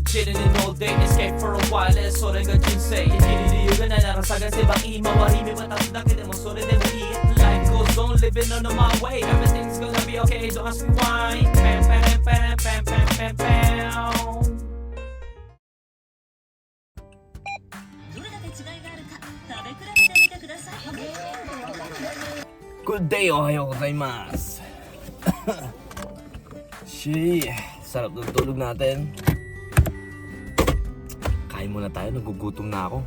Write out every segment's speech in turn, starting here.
chilling in all day, escape for a while,それが人生生きる理由がないなら探せばいい周り見渡すだけでもそれでもいい Life goes on, living on my way Everything's gonna be okay, don't ask me why Pam, pam, pam, pam, pam, pam, pam どれだけ違いがあるか食べ比べてみてください。 Good day! おはようございます。Sarap ng tulog natin. Kain muna tayo, nagugutom na ako.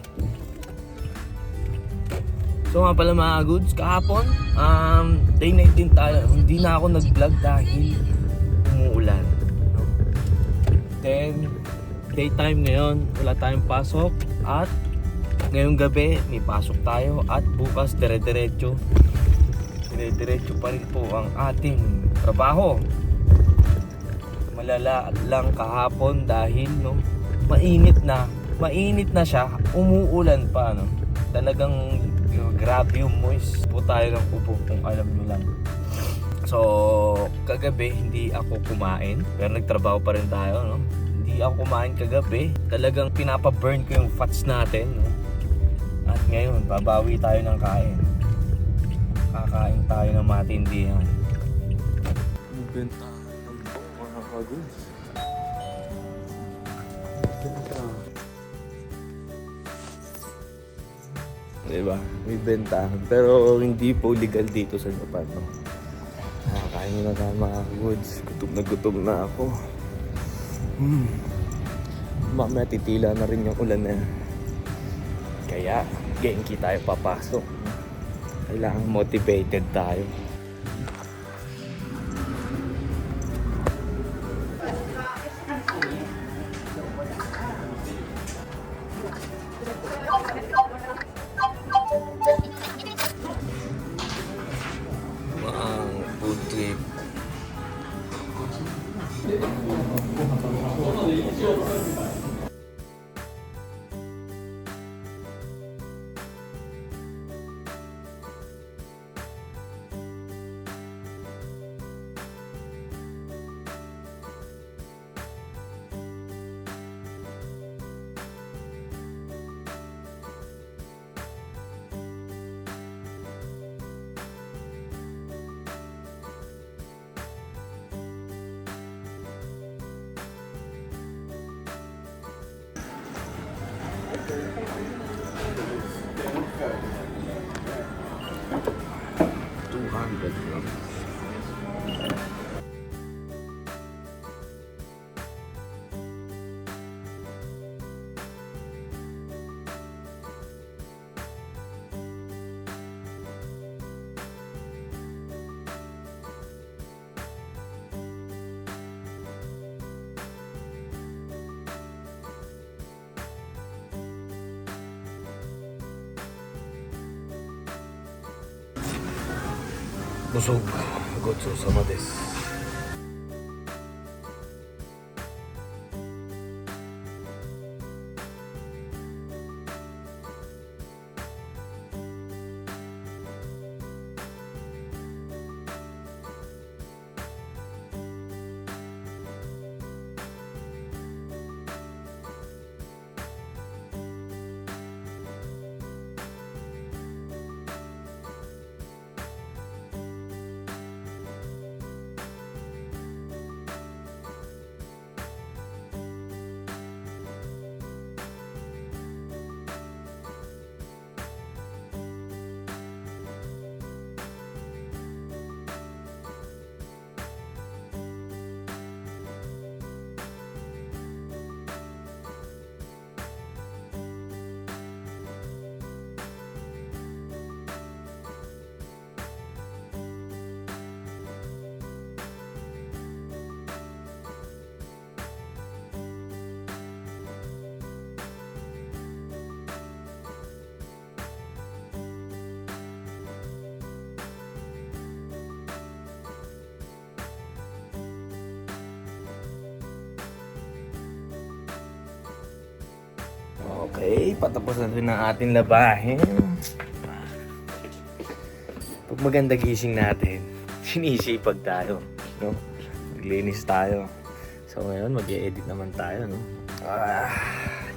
So nga pala mga goods, kahapon, day 19 tayo. Hindi na ako nag-vlog dahil umuulan. Then, daytime ngayon, wala tayong pasok. At ngayong gabi, may pasok tayo. At bukas, dire-diretso pa rin po ang ating trabaho. Malala lang kahapon dahil mainit na siya, umuulan pa talagang grabe yung moist po tayo ng upo kung alam nyo lang. So kagabi hindi ako kumain pero nagtrabaho pa rin tayo hindi ako kumain kagabi, talagang pinapaburn ko yung fats natin at ngayon babawi tayo ng kain. Kakain tayo ng matindihan. Bentahan ng mga kaguns. Diba? May bentahan. Pero hindi po legal dito sa Japan. Kakain na tayo mga kaguns. Gutom na ako. Mamaya titila na rin yung ulan na yan. Kaya genki tayo papasok. Kailangan motivated tayo. Food trip. Busog. Gotsou-sama desu. Okay, patapos na rin ang ating labahin. Pag maganda gising natin, sinisipag tayo, no? Maglinis tayo. So ngayon, mag-e-edit naman tayo, no?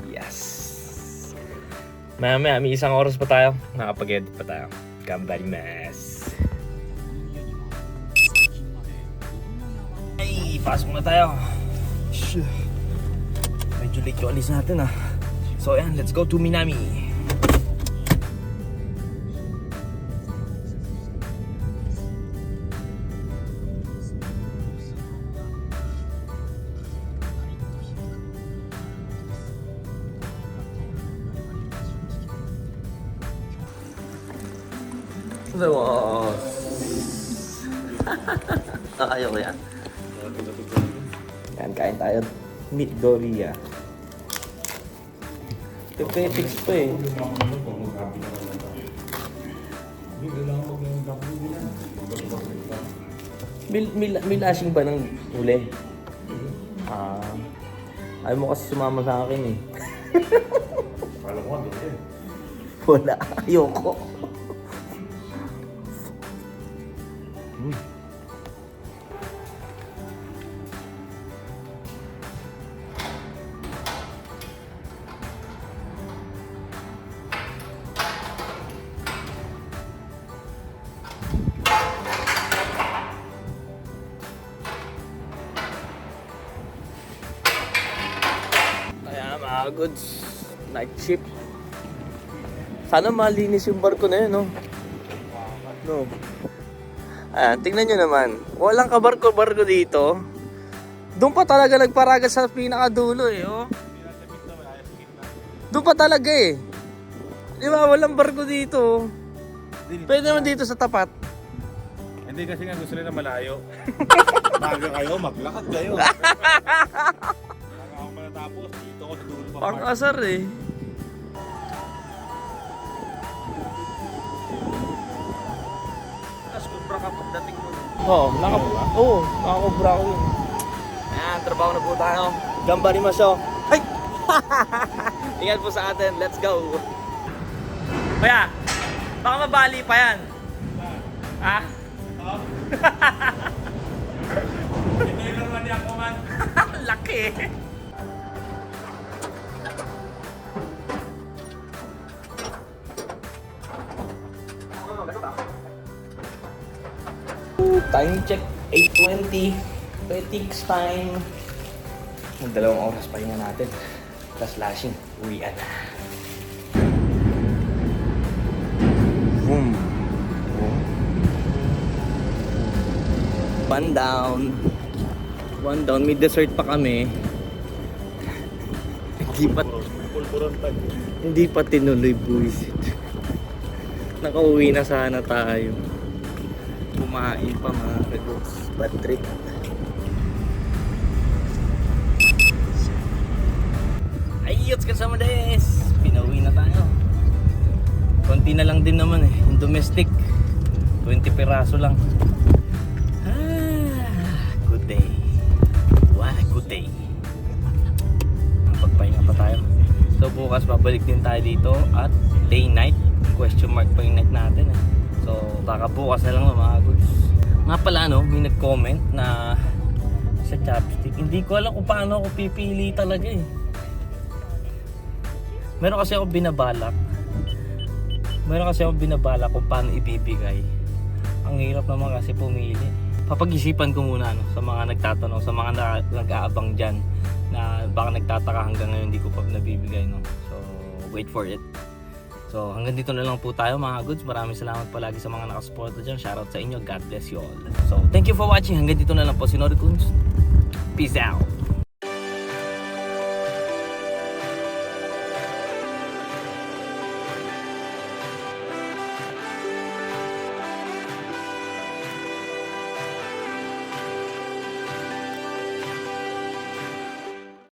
Yes. Maya may isang oras pa tayo. Nakapag-edit pa tayo. Gambarimasu. Ay, pasok na tayo. Medyo late yung alis natin So yan, let's go to Minami. Ayaw ko yan. Yan, kain tayo. Meat Doria. Tepetix pa eh. May lashing ba ng huli? Ayaw mo kasi sumama sa akin eh. Alam mo, ano yun? Wala, ayoko. Kaya mga goods, night shift. Sana malinis yung barko na yun, no? No. Ayan, tingnan nyo naman. Walang kabarko-barko dito. Doon pa talaga nagparagat sa pinakadulo eh, oh. Doon pa talaga eh. Di ba, walang barko dito. Pwede naman dito sa tapat. Hindi kasi nga gusto nila malayo. Bago kayo, maglakad kayo. Ako matatapos, dito ko sa dulo pa. Pang-asar eh. Nakakubra ka pagdating mo. Oo, nakakubra ko yun. Ayan, trabaho na po tayo. Gambarimasu. Ay! Ingat po sa atin, let's go! Kaya, baka mabali pa yan. Ha? Ito yung naman niya ako man. Laki! Time check, 8:20. Petix time. Dalawang oras pa rin natin. Tapos lashing, uwian na. Boom. Boom. One down. One down. May dessert pa kami. Hindi pa tinuloy, buwisit. Nakauwi na sana tayo. Kumain pa mga kagots. Bad trip. Ayos kasama des. Pinauwi na tayo. Konti na lang din naman eh. Yung domestic. 20 peraso lang. Good day. What a good day. Pagpahinga pa tayo. So bukas babalik din tayo dito at day night. Question mark pa yung night natin eh. So baka bukas na lang mga goods. Nga pala may nag-comment na sa chopstick. Hindi ko alam kung paano ako pipili talaga eh. Meron kasi ako binabalak kung paano ibibigay. Ang hirap naman kasi pumili. Papag-isipan ko muna sa mga nagtatanong, sa mga nag-aabang dyan na baka nagtataka hanggang ngayon hindi ko pa nabibigay So wait for it. So hanggang dito na lang po tayo mga goods. Maraming salamat palagi sa mga nakasuporta dyan. Shoutout sa inyo. God bless you all. So thank you for watching. Hanggang dito na lang po si Nori Kunz. Peace out.